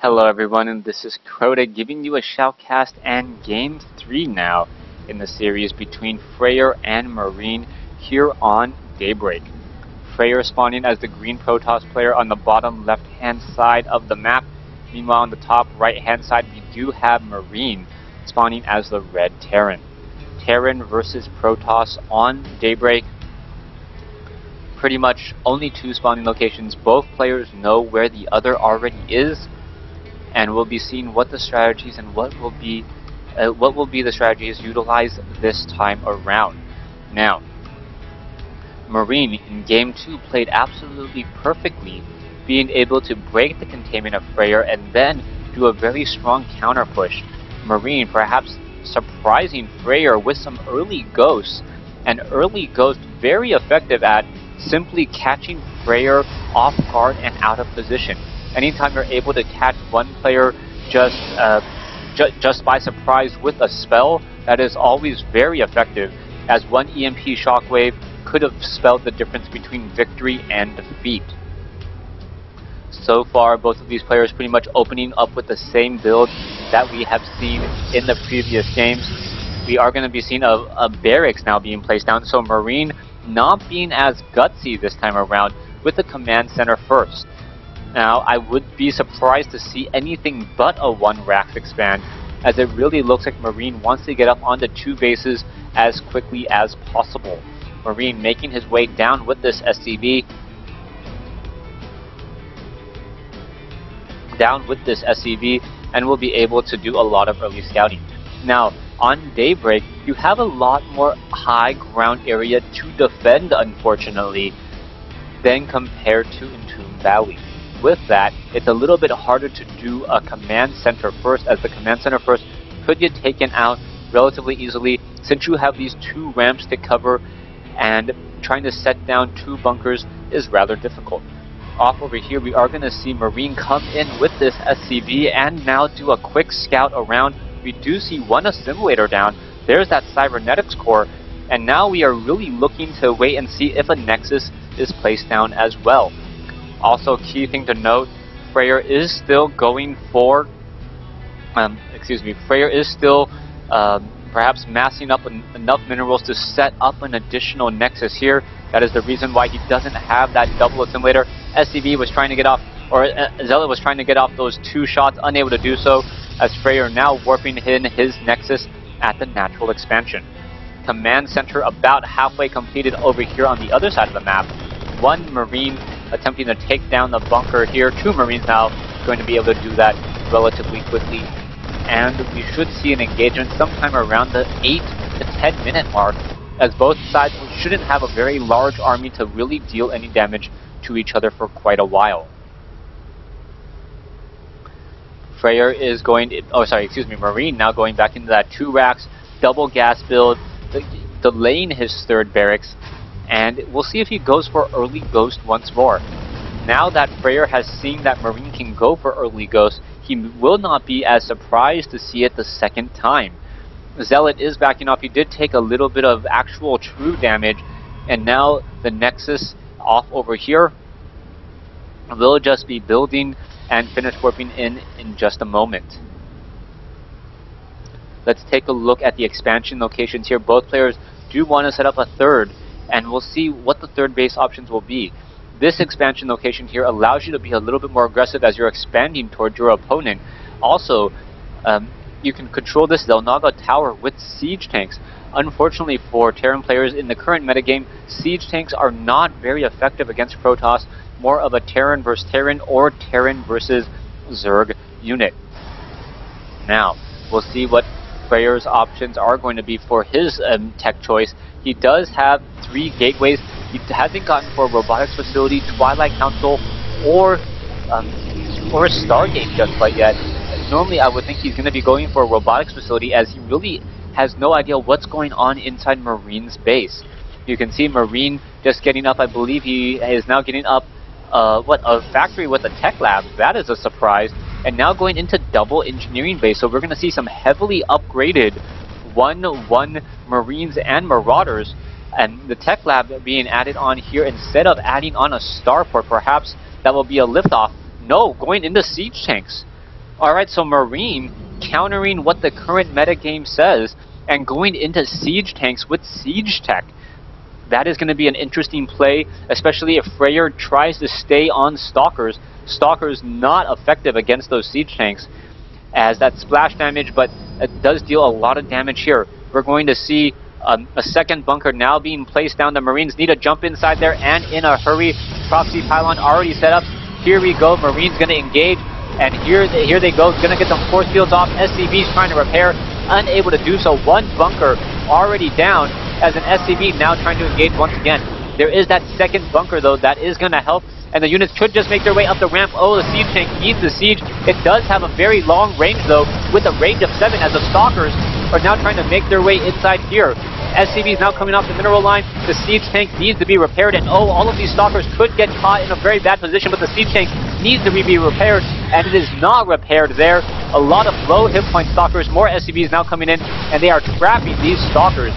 Hello everyone, and this is Crota giving you a shoutcast and Game 3 now in the series between Fraer and Marine here on Daybreak. Fraer spawning as the green Protoss player on the bottom left hand side of the map. Meanwhile on the top right hand side we do have Marine spawning as the red Terran. Terran versus Protoss on Daybreak. Pretty much only two spawning locations. Both players know where the other already is. And we'll be seeing what the strategies and what will be the strategies utilized this time around. Now, Marine in Game 2 played absolutely perfectly, being able to break the containment of Fraer and then do a very strong counter push. Marine perhaps surprising Fraer with some early ghosts, and early ghost very effective at simply catching Fraer off guard and out of position. Anytime you're able to catch one player just by surprise with a spell, that is always very effective, as one EMP shockwave could have spelled the difference between victory and defeat. So far, both of these players pretty much opening up with the same build that we have seen in the previous games. We are going to be seeing a barracks now being placed down, so Marine not being as gutsy this time around with the command center first. Now, I would be surprised to see anything but a one rack expand, as it really looks like Marine wants to get up onto two bases as quickly as possible. Marine making his way down with this SCV. And will be able to do a lot of early scouting. Now, on Daybreak, you have a lot more high ground area to defend, unfortunately, than compared to Entombed Valley. With that, it's a little bit harder to do a command center first, as the command center first could get taken out relatively easily since you have these two ramps to cover, and trying to set down two bunkers is rather difficult. Off over here, we are going to see Marine come in with this SCV and now do a quick scout around. We do see one assimilator down. There's that cybernetics core, and now we are really looking to wait and see if a nexus is placed down as well. Also, key thing to note, Fraer is still going for, Fraer is still perhaps massing up enough minerals to set up an additional nexus here. That is the reason why he doesn't have that double assimilator. SCV was trying to get off, or Zealot was trying to get off those two shots, unable to do so, as Fraer now warping in his nexus at the natural expansion. Command center about halfway completed over here on the other side of the map. One Marine attempting to take down the bunker here. Two Marines now going to be able to do that relatively quickly. And we should see an engagement sometime around the 8 to 10 minute mark, as both sides shouldn't have a very large army to really deal any damage to each other for quite a while. Fraer is going, Marine now going back into that two racks, double gas build, delaying his third barracks. And we'll see if he goes for early ghost once more. Now that Fraer has seen that Marine can go for early ghost, he will not be as surprised to see it the second time. Zealot is backing off. He did take a little bit of actual true damage, and now the Nexus off over here will just be building and finish warping in just a moment. Let's take a look at the expansion locations here. Both players do want to set up a third, and we'll see what the third base options will be. This expansion location here allows you to be a little bit more aggressive as you're expanding towards your opponent. Also, you can control this Zelnaga tower with siege tanks. Unfortunately for Terran players in the current metagame, siege tanks are not very effective against Protoss, more of a Terran versus Terran or Terran versus Zerg unit. Now, we'll see what Fraer's options are going to be for his tech choice. He does have 3 gateways. He hasn't gotten for a robotics facility, Twilight Council, or a Stargate just quite yet. Normally I would think he's going to be going for a robotics facility, as he really has no idea what's going on inside Marine's base. You can see Marine just getting up. I believe he is now getting up a factory with a tech lab. That is a surprise. And now going into double engineering base. So we're going to see some heavily upgraded 1-1 Marines and Marauders, and the tech lab being added on here instead of adding on a starport. Perhaps that will be a liftoff. No, going into siege tanks. Alright, so Marine countering what the current metagame says and going into siege tanks with siege tech. That is going to be an interesting play, especially if Fraer tries to stay on Stalkers. Stalkers not effective against those siege tanks as that splash damage, but it does deal a lot of damage here. We're going to see a second bunker now being placed down. The Marines need to jump inside there and in a hurry. Proxy pylon already set up. Here we go. Marines going to engage, and here they go. Going to get some force fields off. SCV's trying to repair, unable to do so. One bunker already down as an SCV now trying to engage once again. There is that second bunker though that is going to help, and the units could just make their way up the ramp. Oh, the siege tank needs the siege. It does have a very long range though, with a range of 7 as the Stalkers are now trying to make their way inside here. SCV is now coming off the mineral line. The siege tank needs to be repaired, and oh, all of these Stalkers could get caught in a very bad position, but the siege tank needs to be repaired, and it is not repaired there. A lot of low hit point Stalkers, more SCVs now coming in, and they are trapping these Stalkers.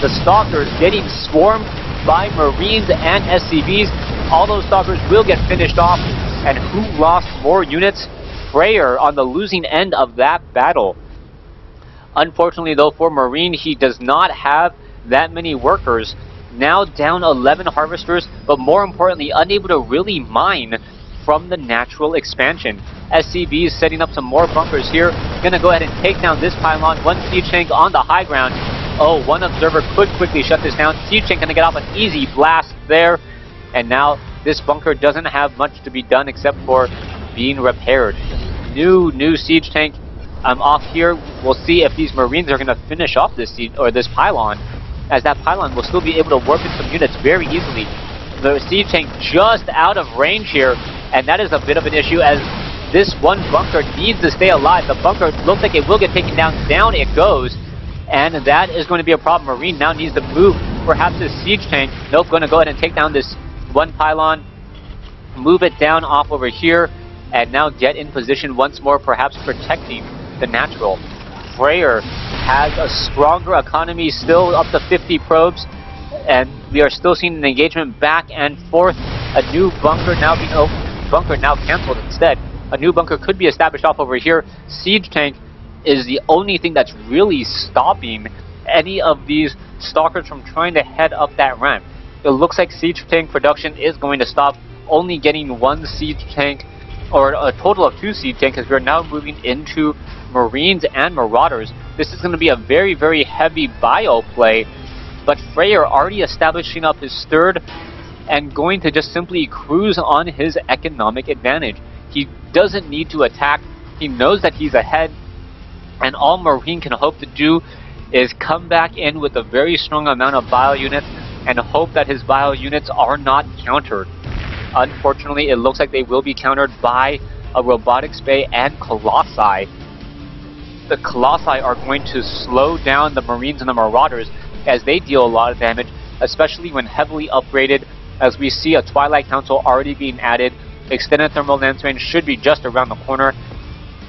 The Stalkers getting swarmed by Marines and SCVs. All those Stalkers will get finished off, and who lost more units? Fraer on the losing end of that battle. Unfortunately though for Marine, he does not have that many workers. Now down 11 harvesters, but more importantly unable to really mine from the natural expansion. SCV is setting up some more bunkers here. Gonna go ahead and take down this pylon. One siege tank on the high ground. Oh, one observer could quickly shut this down. Siege tank gonna get off an easy blast there. And now this bunker doesn't have much to be done except for being repaired. New siege tank off here. We'll see if these Marines are gonna finish off this siege or this pylon, as that pylon will still be able to warp in some units very easily. The siege tank just out of range here, and that is a bit of an issue as this one bunker needs to stay alive. The bunker looks like it will get taken down. Down it goes. And that is going to be a problem. Marine now needs to move perhaps this siege tank. Nope, going to go ahead and take down this one pylon, move it down off over here, and now get in position once more, perhaps protecting the natural. Fraer has a stronger economy, still up to 50 probes, and we are still seeing an engagement back and forth. A new bunker now being bunker now cancelled instead. A new bunker could be established off over here. Siege tank is the only thing that's really stopping any of these Stalkers from trying to head up that ramp. It looks like siege tank production is going to stop, only getting one siege tank, or a total of 2 siege tanks, as we're now moving into Marines and Marauders. This is going to be a very, very heavy bio play, but Fraer already establishing up his third and going to just simply cruise on his economic advantage. He doesn't need to attack. He knows that he's ahead, and all Marine can hope to do is come back in with a very strong amount of bio units and hope that his bio units are not countered. Unfortunately, it looks like they will be countered by a robotics bay and Colossi. The Colossi are going to slow down the Marines and the Marauders as they deal a lot of damage, especially when heavily upgraded, as we see a Twilight Council already being added. Extended thermal lance range should be just around the corner.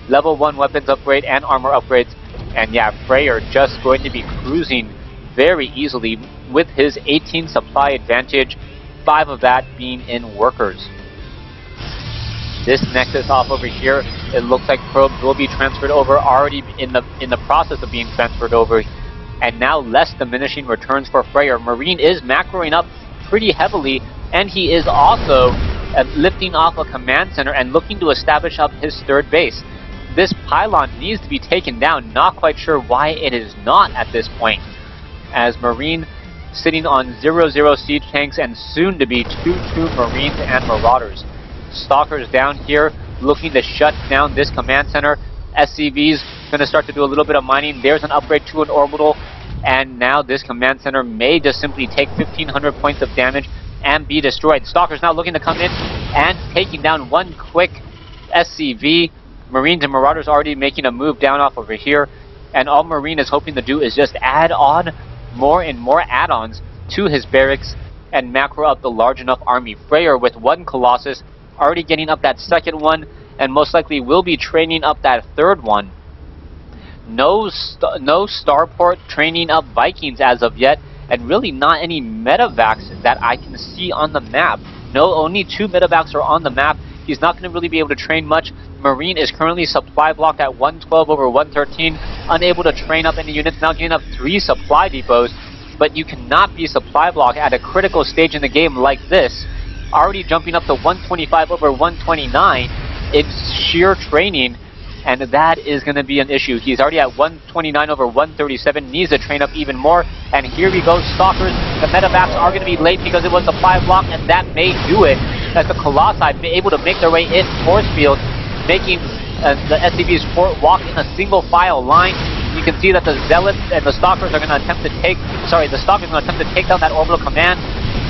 Level 1 weapons upgrade and armor upgrades. And yeah, Fraer just going to be cruising very easily with his 18 supply advantage, 5 of that being in workers. This Nexus off over here, it looks like probes will be transferred over, already in the process of being transferred over. And now less diminishing returns for Fraer. Marine is macroing up pretty heavily, and he is also lifting off a command center and looking to establish up his third base. This pylon needs to be taken down. Not quite sure why it is not at this point, as Marine sitting on 0-0 siege tanks and soon to be 2-2 Marines and Marauders. Stalkers down here looking to shut down this command center. SCV's going to start to do a little bit of mining. There's an upgrade to an orbital, and now this command center may just simply take 1,500 points of damage and be destroyed. Stalkers now looking to come in and taking down one quick SCV. Marines and Marauders already making a move down off over here, and all Marine is hoping to do is just add on more and more add-ons to his barracks and macro up the large enough army. Fraer with one Colossus already getting up that second one, and most likely will be training up that third one. No starport training up Vikings as of yet, and really not any medevacs that I can see on the map. No, only 2 medevacs are on the map, he's not going to really be able to train much. Marine is currently supply blocked at 112 over 113, unable to train up any units, now getting up 3 supply depots, but you cannot be supply blocked at a critical stage in the game like this, already jumping up to 125 over 129 in sheer training, and that is going to be an issue. He's already at 129 over 137, needs to train up even more, and here we go, Stalkers. The medevacs are going to be late because it was supply block, and that may do it, as the Colossi be able to make their way in force field, making the SCV's walk in a single file line. You can see that the Zealots and the Stalkers are going to attempt to take, the Stalkers are going to attempt to take down that Orbital Command.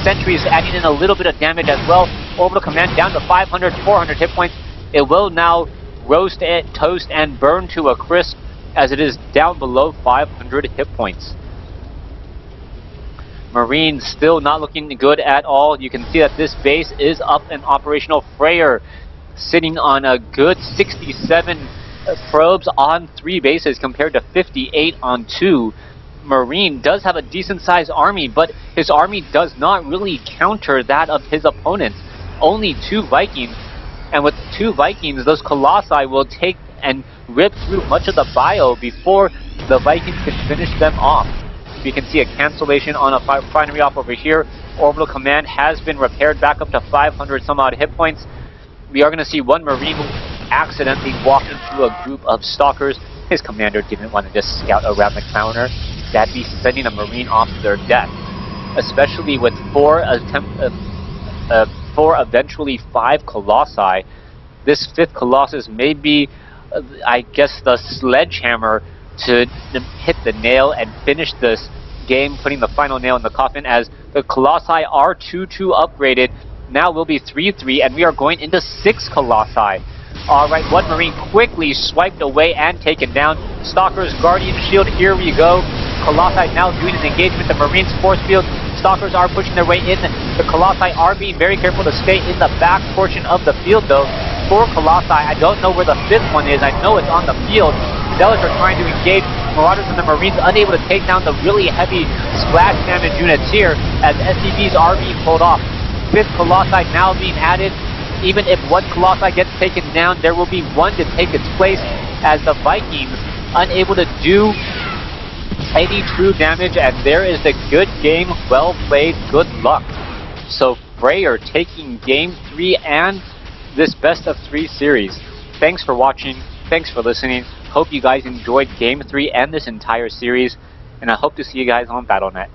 Sentries adding in a little bit of damage as well. Orbital Command down to 500, 400 hit points. It will now roast it, toast, and burn to a crisp as it is down below 500 hit points. Marine still not looking good at all. You can see that this base is up and operational. Fraer sitting on a good 67 probes on 3 bases compared to 58 on 2. Marine does have a decent sized army, but his army does not really counter that of his opponents. Only 2 Vikings, and with 2 Vikings, those Colossi will take and rip through much of the bio before the Vikings can finish them off. We can see a cancellation on a finery off over here. Orbital Command has been repaired back up to 500 some odd hit points. We are going to see one Marine accidentally walk into a group of Stalkers. His commander didn't want to just scout around the counter. That'd be sending a Marine off to their death. Especially with 4 eventually 5 Colossi. This 5th Colossus may be, I guess, the sledgehammer to hit the nail and finish this game, putting the final nail in the coffin, as the Colossi are 2-2 upgraded. Now will be 3-3, and we are going into 6 Colossi. Alright, one Marine quickly swiped away and taken down. Stalkers, Guardian Shield, here we go. Colossi now doing an engagement. The Marines force field. Stalkers are pushing their way in. The Colossi are being very careful to stay in the back portion of the field, though. 4 Colossi, I don't know where the 5th one is. I know it's on the field. Zealots are trying to engage. Marauders and the Marines unable to take down the really heavy splash damage units here, as SCVs are being pulled off. 5th Colossi now being added. Even if 1 Colossi gets taken down, there will be 1 to take its place, as the Vikings unable to do any true damage, and there is the good game. Well played, good luck. So Fraer taking game 3 and this best of 3 series. Thanks for watching, thanks for listening. Hope you guys enjoyed game 3 and this entire series, and I hope to see you guys on Battle.net.